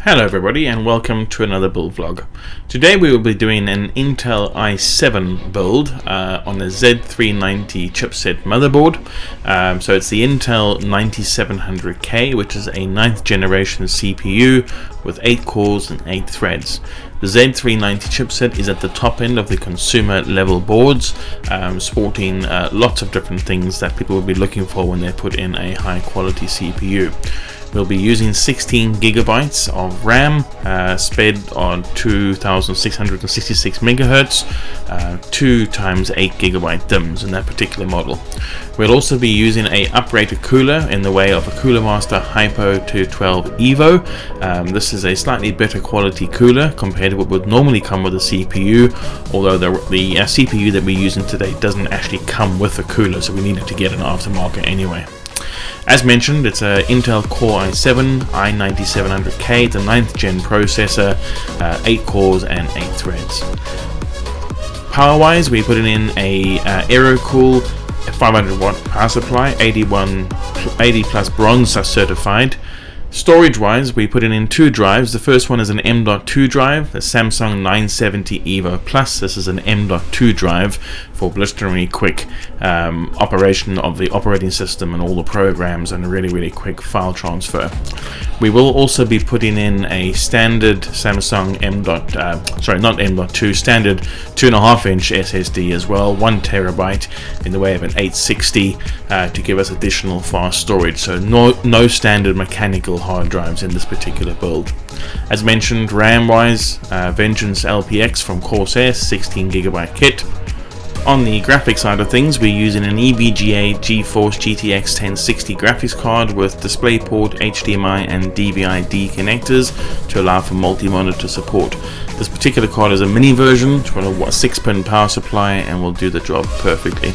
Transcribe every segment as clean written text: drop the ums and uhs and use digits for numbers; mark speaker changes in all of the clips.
Speaker 1: Hello everybody and welcome to another build vlog. Today we will be doing an Intel i7 build on a Z390 chipset motherboard. So it's the Intel 9700K, which is a 9th generation CPU with 8 cores and 8 threads. The Z390 chipset is at the top end of the consumer level boards, sporting lots of different things that people will be looking for when they put in a high quality CPU. We'll be using 16 gigabytes of RAM, sped on 2666 megahertz, 2 times 8 gigabyte DIMMs in that particular model. We'll also be using a uprated cooler in the way of a Cooler Master Hypo 212 Evo. This is a slightly better quality cooler compared to what would normally come with a CPU, although the CPU that we're using today doesn't actually come with a cooler, so we needed to get an aftermarket anyway. As mentioned, it's a Intel Core i7 i9700K, the 9th gen processor, 8 cores and 8 threads. Power wise, we put in a AeroCool 500 watt power supply, 80 plus bronze certified. Storage wise, we put in 2 drives. The first one is an M.2 drive, the Samsung 970 Evo Plus. This is an M.2 drive for blisteringly quick operation of the operating system and all the programs, and really quick file transfer. We will also be putting in a standard Samsung standard 2.5 inch SSD as well, 1 terabyte in the way of an 860 to give us additional fast storage. So no standard mechanical hard drives in this particular build. As mentioned, RAM wise, Vengeance LPX from Corsair, 16 gigabyte kit. On the graphics side of things, we're using an EVGA GeForce GTX 1060 graphics card with DisplayPort, HDMI and DVI-D connectors to allow for multi-monitor support. This particular card is a mini version. It's got a 6-pin power supply and will do the job perfectly.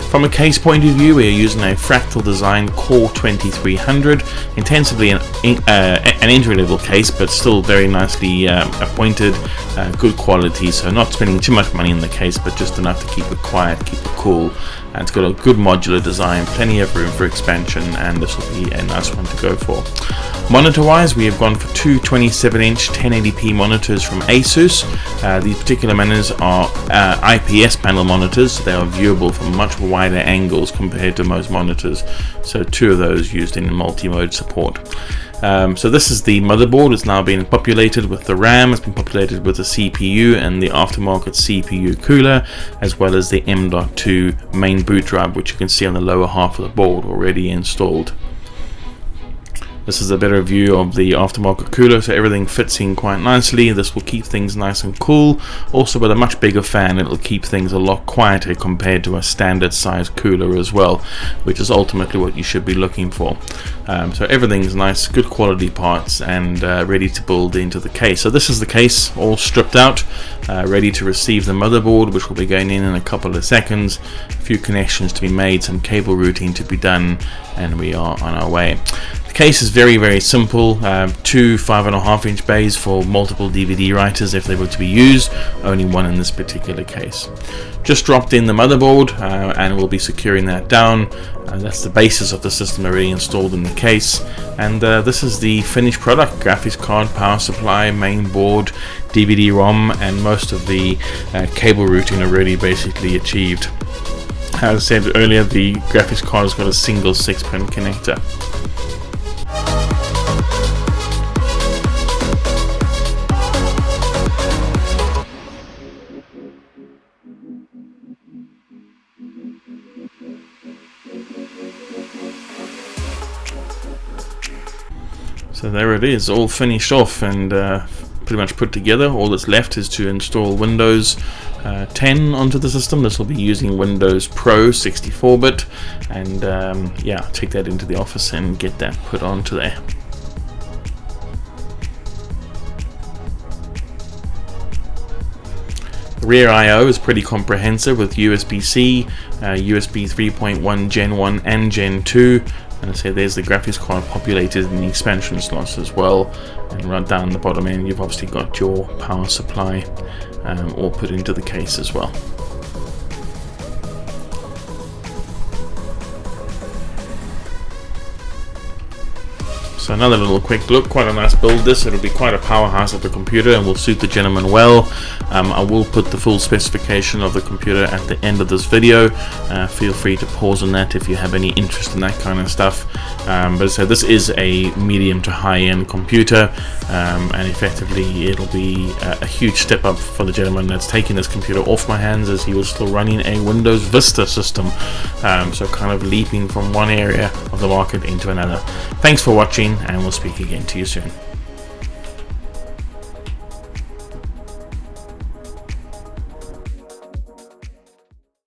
Speaker 1: From a case point of view, we are using a Fractal design Core 2300, intensively an entry-level case, but still very nicely appointed, good quality, so not spending too much money in the case, but just enough to keep it quiet, keep it cool. And it's got a good modular design, plenty of room for expansion, and this will be a nice one to go for. Monitor wise, we have gone for 2 27-inch 1080p monitors from Asus. These particular monitors are IPS panel monitors, so they are viewable from much wider angles compared to most monitors. So 2 of those used in multi-mode support. So this is the motherboard. It's now being populated with the RAM, it's been populated with the CPU and the aftermarket CPU cooler, as well as the M.2 main boot drive, which you can see on the lower half of the board already installed. This is a better view of the aftermarket cooler, so everything fits in quite nicely. This will keep things nice and cool. Also with a much bigger fan, it'll keep things a lot quieter compared to a standard size cooler as well, which is ultimately what you should be looking for. So everything's nice, good quality parts, and ready to build into the case. So this is the case all stripped out, ready to receive the motherboard, which will be going in a couple of seconds. A few connections to be made, some cable routing to be done, and we are on our way. The case is very simple. 2 5.5 inch bays for multiple DVD writers if they were to be used, only one in this particular case. Just dropped in the motherboard and we'll be securing that down. That's the basis of the system already installed in the case, and this is the finished product: graphics card, power supply, main board, DVD-ROM, and most of the cable routing already basically achieved. As I said earlier, the graphics card has got a single 6-pin connector. So there it is, all finished off and pretty much put together. All that's left is to install Windows 10 onto the system. This will be using Windows Pro 64-bit, and yeah, take that into the office and get that put onto there. The rear I/O is pretty comprehensive with USB-C, USB 3.1 Gen 1 and Gen 2. And I say there's the graphics card populated in the expansion slots as well, and right down the bottom end you've obviously got your power supply all put into the case as well. So another little quick look, quite a nice build this. It'll be quite a powerhouse of a computer and will suit the gentleman well. I will put the full specification of the computer at the end of this video. Feel free to pause on that if you have any interest in that kind of stuff. But so this is a medium to high-end computer, and effectively it'll be a huge step up for the gentleman that's taking this computer off my hands, as he was still running a Windows Vista system. So kind of leaping from one area of the market into another. Thanks for watching, and we'll speak again to you soon.